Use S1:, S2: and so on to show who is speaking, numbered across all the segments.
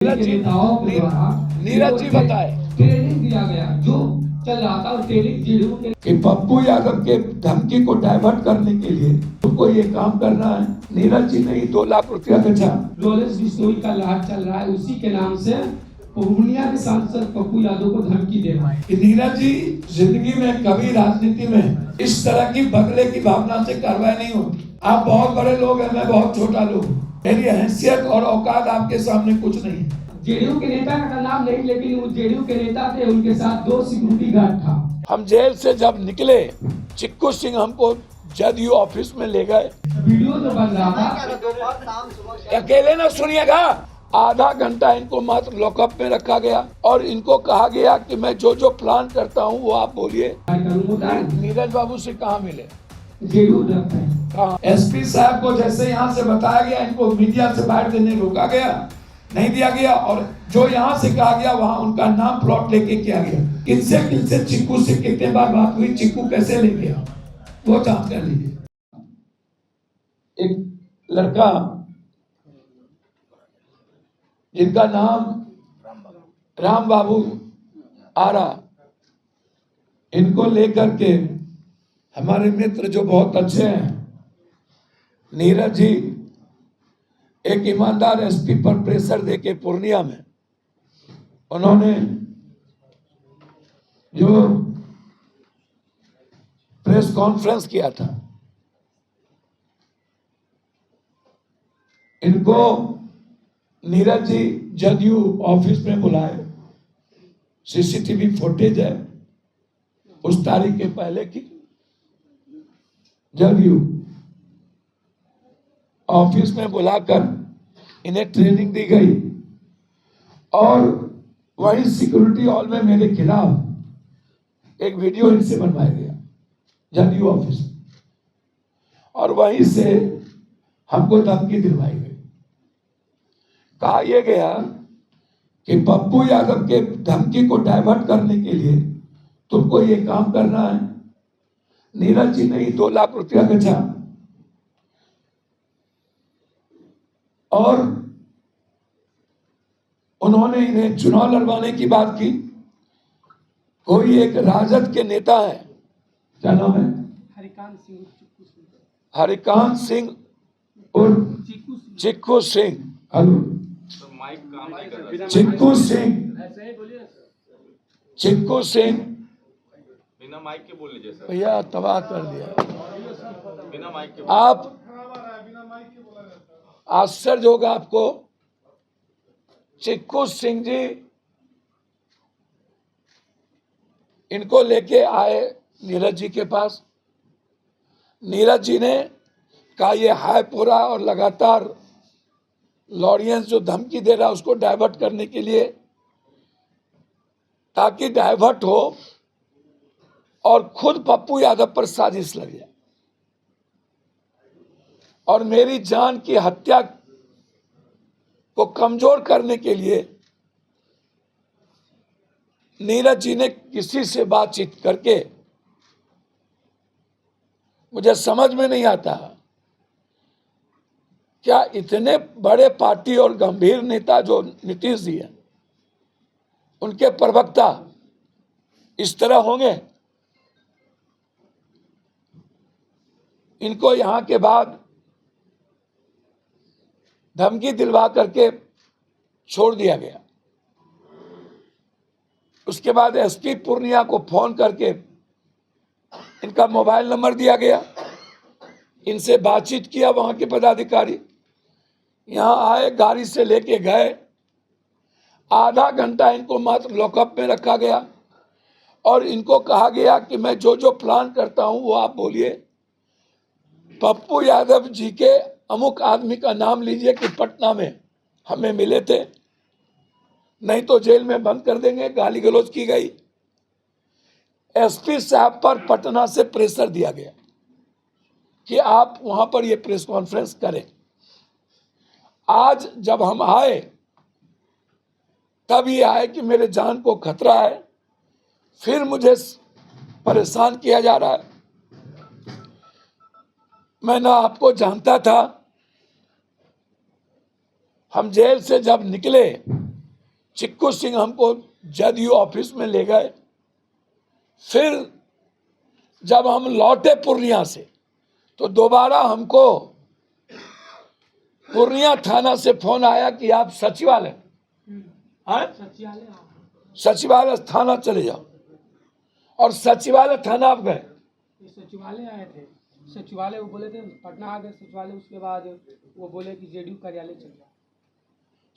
S1: नीरज जी बताए
S2: ट्रेनिंग दिया गया जो चल रहा था और ट्रेनिंग जेडीयू के
S3: कि पप्पू यादव के धमकी को डाइवर्ट करने के लिए तुमको ये काम करना है। नीरज जी ने 2 लाख रुपया बेचा।
S2: रोलेक्स बिश्नोई का लाट चल रहा है, उसी के नाम से पूर्णिया के सांसद पप्पू यादव को धमकी दे रहा है
S3: कि नीरज जी जिंदगी में कभी राजनीति में इस तरह की बदले की भावना से कार्रवाई नहीं होती। आप बहुत बड़े लोग हैं, मैं बहुत छोटा लोग हूँ। मेरी हैसियत और औकात आपके सामने कुछ नहीं है।
S2: जेडीयू के नेता का नाम नहीं, लेकिन वो जेडीयू के नेता थे, उनके साथ 2 सिक्योरिटी गार्ड था।
S3: हम जेल से जब निकले, चिक्कू सिंह हमको जदयू ऑफिस में ले गए।
S2: वीडियो तो बन रहा था।
S3: अकेले ना सुनिएगा, आधा घंटा इनको मात्र लॉकअप में रखा गया और इनको कहा गया कि मैं जो जो प्लान करता हूँ वो आप बोलिए। नीरज बाबू से कहाँ मिले? एसपी साहब को जैसे यहाँ से बताया गया, इनको मीडिया से बाहर देने रोका गया, नहीं दिया गया, और जो यहाँ से कहा गया वहाँ उनका नाम प्लॉट लेके किया गया। किनसे चिक्कू से कितने बार बात हुई, चिक्कू कैसे ले गया, वो जांच कर लीजिए। एक लड़का जिनका नाम राम बाबू आरा, इनको लेकर के हमारे मित्र जो बहुत अच्छे हैं, नीरज जी एक ईमानदार एसपी पर प्रेशर देके पूर्णिया में उन्होंने जो प्रेस कॉन्फ्रेंस किया था, इनको नीरज जी जदयू ऑफिस में बुलाए। सीसीटीवी फुटेज है उस तारीख के पहले की। जदयू ऑफिस में बुलाकर इन्हें ट्रेनिंग दी गई और वही सिक्योरिटी हॉल में मेरे खिलाफ एक वीडियो इनसे बनवाया गया जदयू ऑफिस में, और वहीं से हमको धमकी दिलवाई गई। कहा यह गया कि पप्पू यादव के धमकी को डाइवर्ट करने के लिए तुमको ये काम करना है। नीरज जी ने 2 लाख रुपया बेचा और उन्होंने इन्हें चुनाव लड़वाने की बात की। कोई एक राजद के नेता है, क्या नाम है? हरिकांत सिंह और चिक्कू सिंह। हेलो, चिक्कू सिंह
S4: बिना माइक के बोल लीजिए सर।
S3: भैया तबाह कर दिया।
S4: बिना माइक के
S3: आप आश्चर्य होगा आपको, चिक्कू सिंह जी इनको लेके आए नीरज जी के पास। नीरज जी ने कहा ये हाय पूरा और लगातार लॉरेंस जो धमकी दे रहा है उसको डाइवर्ट करने के लिए, ताकि डाइवर्ट हो और खुद पप्पू यादव पर साजिश लग जाए और मेरी जान की हत्या को कमजोर करने के लिए नीरज जी ने किसी से बातचीत करके, मुझे समझ में नहीं आता क्या इतने बड़े पार्टी और गंभीर नेता जो नीतीश जी हैं, उनके प्रवक्ता इस तरह होंगे। इनको यहां के बाद धमकी दिलवा करके छोड़ दिया गया। उसके बाद एसपी पूर्णिया को फोन करके इनका मोबाइल नंबर दिया गया, इनसे बातचीत किया। वहां के पदाधिकारी यहां आए, गाड़ी से लेके गए, आधा घंटा इनको मात्र लॉकअप में रखा गया और इनको कहा गया कि मैं जो जो प्लान करता हूं वो आप बोलिए। पप्पू यादव जी के अमुक आदमी का नाम लीजिए कि पटना में हमें मिले थे, नहीं तो जेल में बंद कर देंगे। गाली गलौज की गई। एसपी साहब पर पटना से प्रेशर दिया गया कि आप वहां पर ये प्रेस कॉन्फ्रेंस करें। आज जब हम आए तब ये आए कि मेरे जान को खतरा है, फिर मुझे परेशान किया जा रहा है। मैं ना आपको जानता था। हम जेल से जब निकले चिक्कू सिंह हमको जदयू ऑफिस में ले गए। फिर जब हम लौटे पूर्णिया से तो दोबारा हमको पूर्णिया थाना से फोन आया कि आप सचिवालय सचिवालय थाना चले जाओ, और सचिवालय थाना आप गए।
S2: सचिवालय आए थे, सचिवालय वो बोले थे पटना आ गए सचिवालय, उसके बाद वो बोले कि जेडीयू कार्यालय चले जाओ।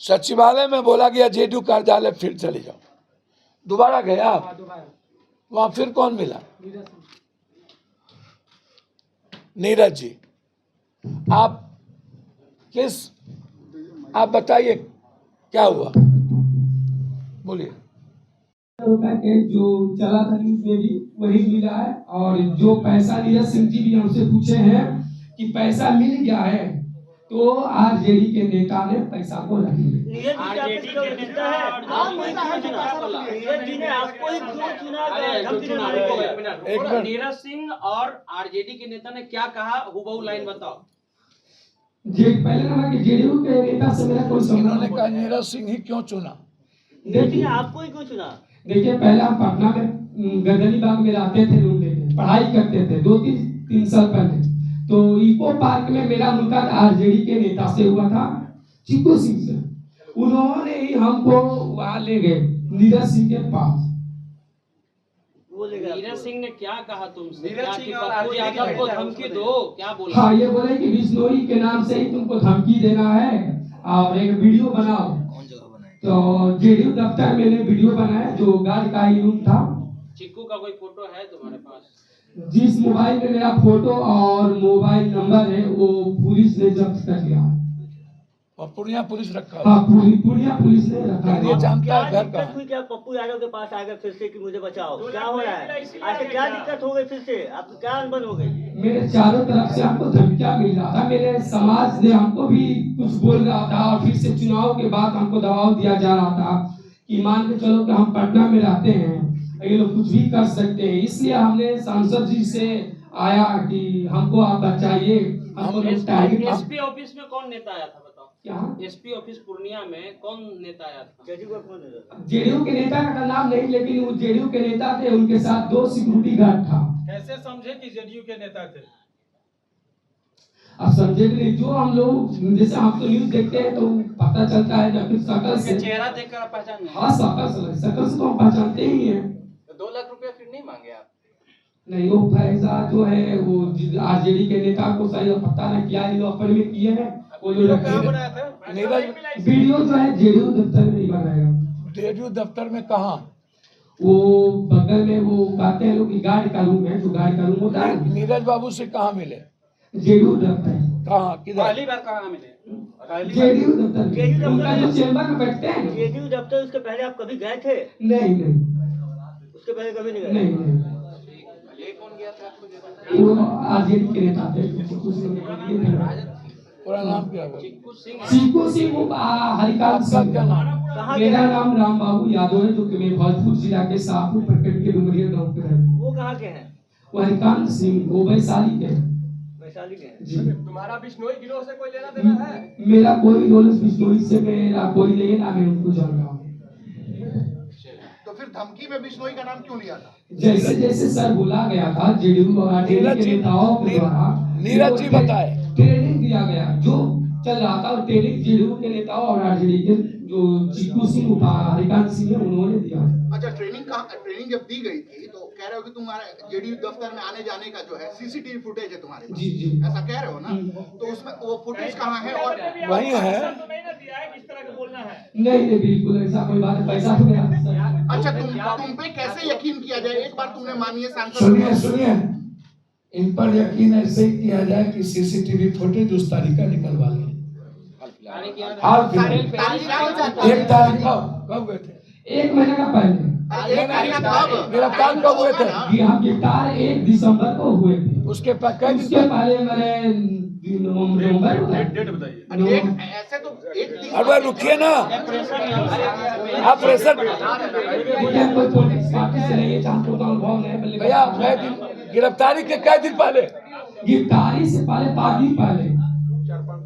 S3: सचिवालय में बोला गया जेडीयू कार्यालय फिर चले जाओ। दोबारा गया आप?
S2: दोबारा
S3: वहां फिर कौन मिला?
S2: नीरज सिंह।
S3: नीरज जी, आप आप बताइए क्या हुआ, बोलिए।
S2: रुपए के जो चला था न्यूज में भी वही मिला है, और जो पैसा नीरज सिंह जी भी हमसे पूछे हैं कि पैसा मिल गया है, तो आरजेडी के नेता ने पैसा को रख लिया।
S5: नीरज सिंह और आरजेडी के नेता ने क्या कहा, हुबहू लाइन बताओ।
S2: पहले नंबर के जेडीयू के नेता से मेरा कोई संबंध
S3: उन्होंने कहा नीरज सिंह ही क्यों चुना?
S2: देखिए
S5: आपको ही क्यों चुना?
S2: देखिए पहले हम पटना में गर्दनीबाग में रहते थे, रूम लेके पढ़ाई करते थे 2-3 साल पहले। तो इको पार्क में मेरा मुलाकात आरजेडी के नेता से हुआ था, चिक्कू सिंह से। उन्होंने ही हमको वहां ले गए नीरज सिंह के पास।
S5: नीरज सिंह ने क्या कहा तुमसे? पप्पू यादव को धमकी दो, क्या बोला?
S2: हाँ, ये बोले कि बिश्नोई के नाम से ही तुमको धमकी देना है और एक वीडियो बनाओ। तो जेडीयू दफ्तर में वीडियो बनाया, जो गार्ड का ही रूम था।
S5: चिक्कू का कोई फोटो है तुम्हारे पास?
S2: जिस मोबाइल में मेरा फोटो और मोबाइल नंबर है वो पुलिस ने जब्त कर लिया।
S3: और पूर्णिया पुलिस रखा?
S2: हाँ, पूर्णिया पुलिस ने रखा।
S3: ये जानता है घर का?
S6: क्या पप्पू यादव के पास आ गए फिर से कि मुझे बचाओ? क्या हो रहा है? आखिर क्या दिक्कत हो गई? फिर से आपको क्या अनबन हो गई?
S2: मेरे चारों तरफ से हमको धमकियां मिल रहा था, मेरे समाज ने हमको भी कुछ बोल रहा था, और फिर से चुनाव के बाद हमको दबाव दिया जा रहा था कि मान के चलो कि हम पटना में रहते हैं, ये लोग कुछ भी कर सकते हैं। इसलिए हमने सांसद जी से आया कि हमको आप बचाइए।
S5: एसपी ऑफिस में कौन नेता आया था बताओ?
S2: क्या
S5: एसपी ऑफिस पूर्णिया में कौन नेता आया था?
S2: जेडीयू के नेता का नाम नहीं, लेकिन वो जेडीयू के नेता थे, उनके साथ 2 सिक्योरिटी गार्ड था।
S7: कैसे समझे कि जेडीयू के नेता थे?
S2: आप समझे नहीं, जो हम लोग जैसे हम तो न्यूज देखते हैं तो पता चलता है, या फिर शकल से
S5: चेहरा देखकर पहचान?
S2: हाँ, शकल से तो हम पहचानते ही हैं।
S5: 2 लाख रुपया फिर नहीं मांगे आप?
S2: नहीं, वो फैजा जो है वो आरजेडी के नेता को सही पता नहीं क्या अपने में किए हैं। वो जो वीडियो जो है जेडीयू दफ्तर में नहीं बनाएगा।
S3: जेडीयू दफ्तर में कहाँ?
S2: वो बगल में वो कहते हैं लोग गार्ड का रूम है, जो गार्ड का रूम होता है।
S3: नीरज बाबू से कहाँ मिले?
S2: जेडीयू दफ्तर।
S3: कहाँ, किधर?
S5: पहली बार कहाँ मिले?
S2: जेडीयू दफ्तर, उनका जो चेंबर में बैठते हैं।
S6: जेडीयू दफ्तर, उसके पहले आप कभी गए थे?
S2: नहीं,
S6: उसके पहले कभी नहीं गए?
S2: नहीं।
S5: ये कौन गया था आपको?
S2: वो आरजेडी के नेता थे।
S3: पूरा नाम क्या हुआ?
S2: चिक्कू सिंह हरिकांत सिंह।
S3: क्या नाम?
S2: मेरा नाम राम बाबू यादव है, जो कि मैं भोजपुर जिला के शाहपुर प्रखंड के डुमरिया गांव के रहने।
S6: वो कहाँ के हैं?
S2: वो हरिकांत सिंह, वो वैशाली के।
S6: वैशाली के हैं।
S2: जी।
S7: तुम्हारा बिश्नोई गिरोह से कोई लेना देना है?
S2: मेरा कोई नॉलेज बिश्नोई से मेरा कोई नहीं है, ना मैं उनको जानता हूँ।
S8: तो फिर धमकी में बिश्नोई का नाम क्यों लिया था?
S2: जैसे जैसे सर बोला गया था जेडीयू और आरजेडी के नेताओं के द्वारा,
S3: नीरज जी बताए,
S2: ट्रेनिंग दिया गया जो चल रहा था, और ट्रेनिंग जेडीयू के नेताओं और आरजेडी के जो चिक्कू सिंह हरिकांत सिंह है उन्होंने दिया।
S8: अच्छा, ट्रेनिंग जब दी गई थी तो कह रहे हो कि तुम्हारे जेडीयू दफ्तर में आने जाने का जो है सीसीटीवी फुटेज है तुम्हारे पास?
S2: जी।
S8: ऐसा कह रहे हो ना? तो उसमें वो फुटेज कहाँ है? और
S3: वही है।
S2: नहीं, बिल्कुल ऐसा कोई बात है, पैसा तो मेरा।
S8: अच्छा, तुम पे कैसे यकीन किया जाए? एक बार तुमने माननीय सांसद
S3: सुनिए, इन पर यकीन ऐसे ही किया जाए कि सीसीटीवी फुटेज उस तारीख का निकलवा लें। हाल फिलहाल 1 तारीख कब गए थे?
S2: 1 महीने का पहले।
S3: गिरफ्तार कब हुए थे?
S2: हम गिरफ्तार 1 दिसंबर को हुए थे।
S3: उसके
S2: पहले मैंने नवंबर
S7: डेट बताइए।
S8: ऐसे तो 1
S3: अरे रुकिए ना, आप प्रेशर
S2: कोई पॉलिटिक्स पार्टी से नहीं है, हमको तो अनुभव नहीं।
S3: भैया, गिरफ्तारी के कई दिन पहले?
S2: गिरफ्तारी से पहले 5 दिन पहले।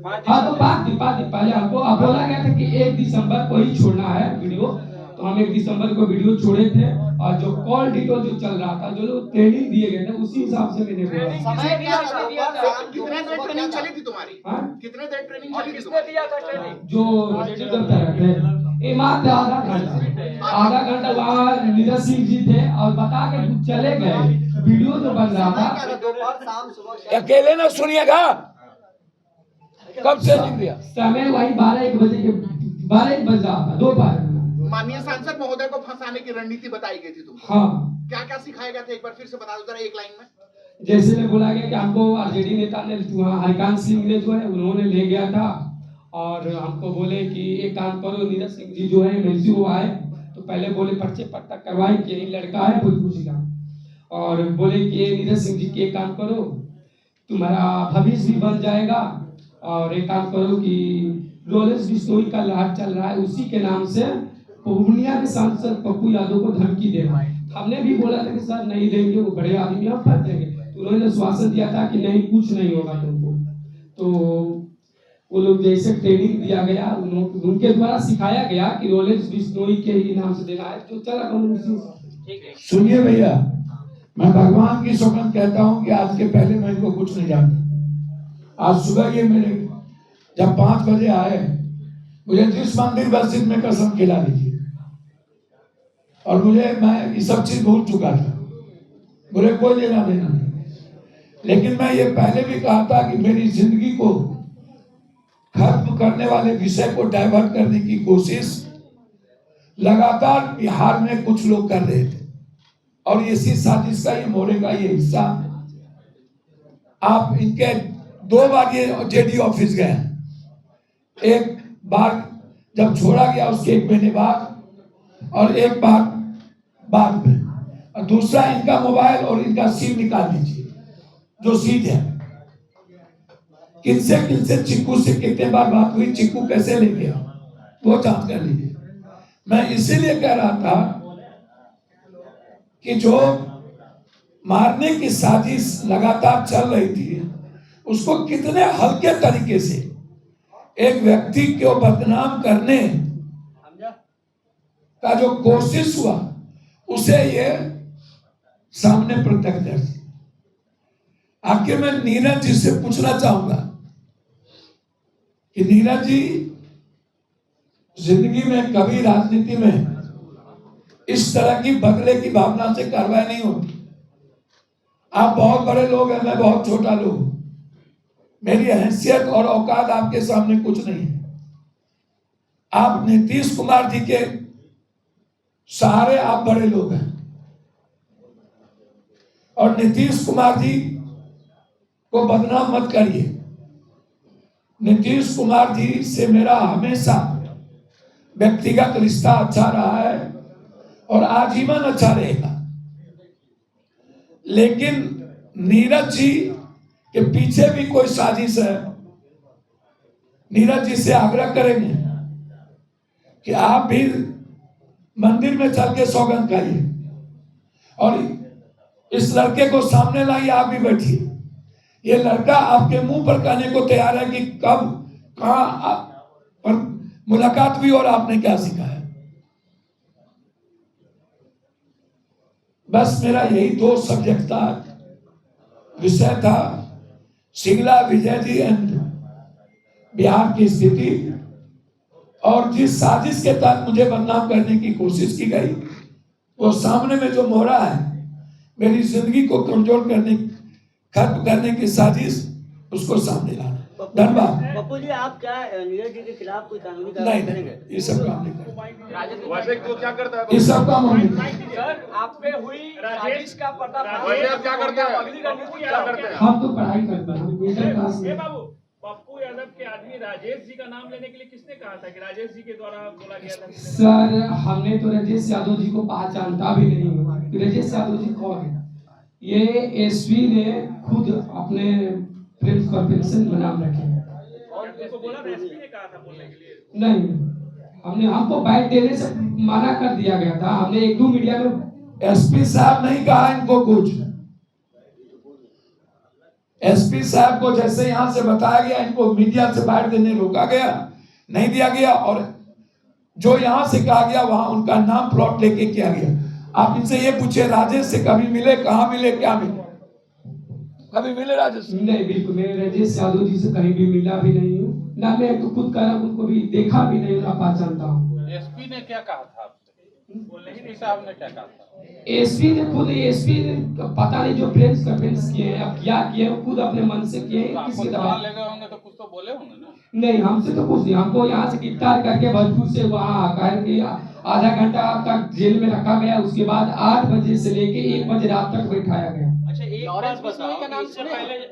S2: हाँ तो बात थी पहले हमको बोला गया था कि 1 दिसंबर को ही छोड़ना है वीडियो, तो हम 1 दिसंबर को वीडियो छोड़े थे और जो कॉल डिटेल जो चल रहा था, जो लोग ट्रेनिंग दिए गए थे उसी हिसाब से मैंने बोला।
S8: समय क्या था? कितने देर ट्रेनिंग चली थी तुम्हारी?
S2: हाँ?
S8: कितने देर ट्रेनिंग चली थी
S7: किसने दिया था ट्रेनिंग?
S2: जो मात्र आधा घंटा वहाँ नीरज सिंह जी थे और बता के कुछ चले गए, वीडियो जो बन रहा था।
S8: दोपहर शाम सुबह
S3: अकेले ना सुनिएगा, कब से लिख दिया?
S2: समय वही 12-1 बज रहा था दोपहर।
S8: माननीय सांसद महोदय को फंसाने की रणनीति बताई गई थी तुमको।
S2: हाँ,
S8: क्या क्या सिखाया गया था, एक बार फिर से बता दो जरा एक लाइन में।
S2: जैसे में बोला गया कि हमको आरजेडी नेता ने वहाँ हरिकांत सिंह ने जो है उन्होंने ले गया था और हमको बोले कि एक काम करो, नीरज सिंह जी जो है एमएलसी वो आए तो पहले बोले पर्चे पट्टा करवाए कि यही लड़का है भोजपुरी का, और बोले कि नीरज सिंह जी के एक काम करो तुम्हारा भविष्य भी बन जाएगा, और एक काम करो कि रोलेक्स बिश्नोई का लाट चल रहा है उसी के नाम से पूर्णिया के सांसद पप्पू यादव को धमकी दे रहा है। हमने भी बोला था कि सर नहीं देंगे, वो बड़े आदमी हम फंस देंगे, तो उन्होंने आश्वासन दिया था कि नहीं कुछ नहीं होगा तुमको। तो वो लोग जैसे ट्रेनिंग दिया गया उनके द्वारा सिखाया गया कि रोलेक्स बिश्नोई के ही नाम से देना है, जो चला उसी।
S3: सुनिए भैया, मैं भगवान की सौगंध कहता हूँ कि आज के पहले मैं इनको कुछ नहीं जानता। आज सुबह ये मेरे जब 5 बजे आए, मुझे जिस मंदिर मस्जिद में कसम खिला दीजिए, और मैं ये सब चीज भूल चुका था, मुझे कोई लेना देना नहीं। लेकिन मैं ये पहले भी कहा था कि मेरी जिंदगी को खत्म करने वाले विषय को डाइवर्ट करने की कोशिश लगातार बिहार में कुछ लोग कर रहे थे, और इसी साजिश का ये मोरे का ये हिस्सा। आप इनके 2 बार ये जेडी ऑफिस गए, एक बार जब छोड़ा गया उसके 1 महीने बाद, और एक बार बाद में, और दूसरा इनका मोबाइल और इनका सिम निकाल लीजिए जो सीट है। किनसे चिक्कू से कितने बार बात हुई, चिक्कू कैसे ले गया वो जांच कर लीजिए। मैं इसीलिए कह रहा था कि जो मारने की साजिश लगातार चल रही थी उसको कितने हल्के तरीके से एक व्यक्ति को बदनाम करने का जो कोशिश हुआ उसे ये सामने प्रत्यक्ष। आखिर मैं नीरज जी से पूछना चाहूंगा कि नीरज जी, जिंदगी में कभी राजनीति में इस तरह की बदले की भावना से कार्रवाई नहीं होती। आप बहुत बड़े लोग हैं, मैं बहुत छोटा लोग, मेरी हैसियत और औकात आपके सामने कुछ नहीं है। आप नीतीश कुमार जी के सहारे आप बड़े लोग हैं, और नीतीश कुमार जी को बदनाम मत करिए। नीतीश कुमार जी से मेरा हमेशा व्यक्तिगत रिश्ता अच्छा रहा है और आजीवन अच्छा रहेगा, लेकिन नीरज जी के पीछे भी कोई साजिश है। नीरज जी से आग्रह करेंगे कि आप भी मंदिर में चल के सौगंध खाइए और इस लड़के को सामने लाइए, आप भी बैठिए। ये लड़का आपके मुंह पर कहने को तैयार है कि कब कहां पर मुलाकात हुई और आपने क्या सिखाया। बस मेरा यही 2 सब्जेक्ट था, विषय था सिंगला विजय जी एंड बिहार की स्थिति, और जिस साजिश के तहत मुझे बदनाम करने की कोशिश की गई वो सामने में जो मोहरा है मेरी जिंदगी को कमजोर करने खत्म करने की साजिश, उसको सामने लाना। धन्यवाद।
S6: पप्पू जी, आप क्या नीरज जी के खिलाफ कोई कानूनी कार्रवाई करेंगे?
S3: नहीं, ये सब काम नहीं करेंगे।
S4: वैसे तो क्या करता है?
S3: ये सब काम हम नहीं करेंगे।
S7: सर, आप पे हुई साजिश का पर्दाफाश
S4: वैसे आप क्या करते हैं?
S7: अगली रणनीति
S4: क्या करते हैं?
S2: हम तो पढ़ाई करते हैं, मिडिल क्लास में।
S7: बाबू, पप्पू यादव के आदमी राजेश जी का नाम लेने के लिए किसने कहा था कि राजेश जी के द्वारा बोला गया था?
S2: सर, हमने तो राजेश यादव जी को पहचानता भी नहीं हुआ। राजेश यादव जी कौन है? ये एसपी ने खुद अपने प्रेस कॉन्फ्रेंस में नाम रखे।
S7: और उसको बोला था, एसपी ने कहा था बोलने के लिए?
S2: नहीं, हमको बाइट देने से मना कर दिया गया था। हमने 1-2 मीडिया में
S3: एसपी साहब नहीं कहा इनको कुछ, एसपी साहब को जैसे यहाँ से बताया गया, इनको मीडिया से बाहर देने रोका गया, नहीं दिया गया, और जो यहाँ से कहा गया वहां उनका नाम प्लॉट लेके किया गया। आप इनसे ये पूछे राजेश से कभी मिले, कहाँ मिले, क्या मिले? कभी मिले राजेश से?
S2: नहीं, बिल्कुल मैं राजेश यादव जी से कहीं भी मिला भी नहीं हूँ, ना मैं तो खुद कर उनको भी देखा भी नहीं, ना पहचानता हूँ।
S4: एसपी ने क्या कहा था आपसे? एसपी साहब ने क्या कहा था?
S2: एसपी ने खुद, एसपी ने पता नहीं जो प्रेस कॉन्फ्रेंस किए हैं, अब क्या किए हैं, खुद अपने मन से किए हैं,
S4: आपको
S2: किसके
S4: दबा
S2: दबाव?
S4: ले गए होंगे तो कुछ तो बोले होंगे ना?
S2: नहीं, हमसे तो कुछ नहीं, हमको यहाँ से गिरफ्तार करके भरपूर से वहाँ करके आधा घंटा तक जेल में रखा गया, उसके बाद 8 बजे से लेके 1 बजे रात तक बैठाया गया।
S5: अच्छा, एक बात बताओ,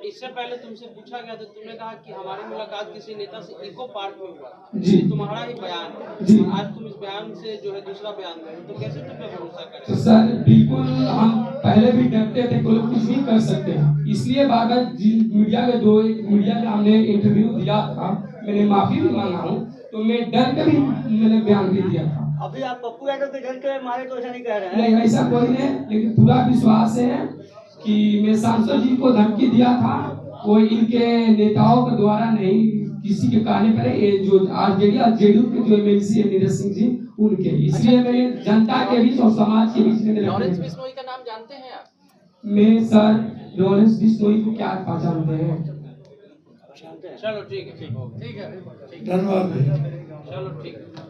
S5: इससे पहले तुमसे पूछा गया तो तुमने कहा कि हमारी मुलाकात किसी नेता से इको पार्क में हुआ
S2: जी।
S5: ये तुम्हारा ही बयान है।
S2: जी।
S5: आज तुम इस बयान से जो है दूसरा बयान दे रहे हो, तो कैसे तुम पे भरोसा
S2: तो
S5: करें?
S2: सर बिल्कुल, हम पहले भी डरते थे कि लोग कुछ भी कर सकते हैं, इसलिए बाबा जी मीडिया में मीडिया में हमने इंटरव्यू दिया था, मैंने माफी भी मांगा हूँ, तो मैं डर के भी मैंने बयान भी दिया था।
S6: अभी आप पप्पू यादव के डर के मारे तो ऐसा नहीं कह रहे हैं?
S2: नहीं, ऐसा कोई नहीं, लेकिन पूरा विश्वास है कि मैं सांसद जी को धमकी दिया था, वो इनके नेताओं के द्वारा नहीं, किसी के कहने पर ये जो जेडीयू के जो एमएलसी है नीरज सिंह जी, उनके, इसलिए मैंने जनता के बीच और समाज के बीच में
S5: लॉरेंस बिश्नोई का नाम जानते हैं आप?
S2: मैं सर लॉरेंस बिश्नोई को क्या पहचानते हैं?
S5: चलो ठीक है, ठीक है,
S3: धन्यवाद।
S5: चलो ठीक है।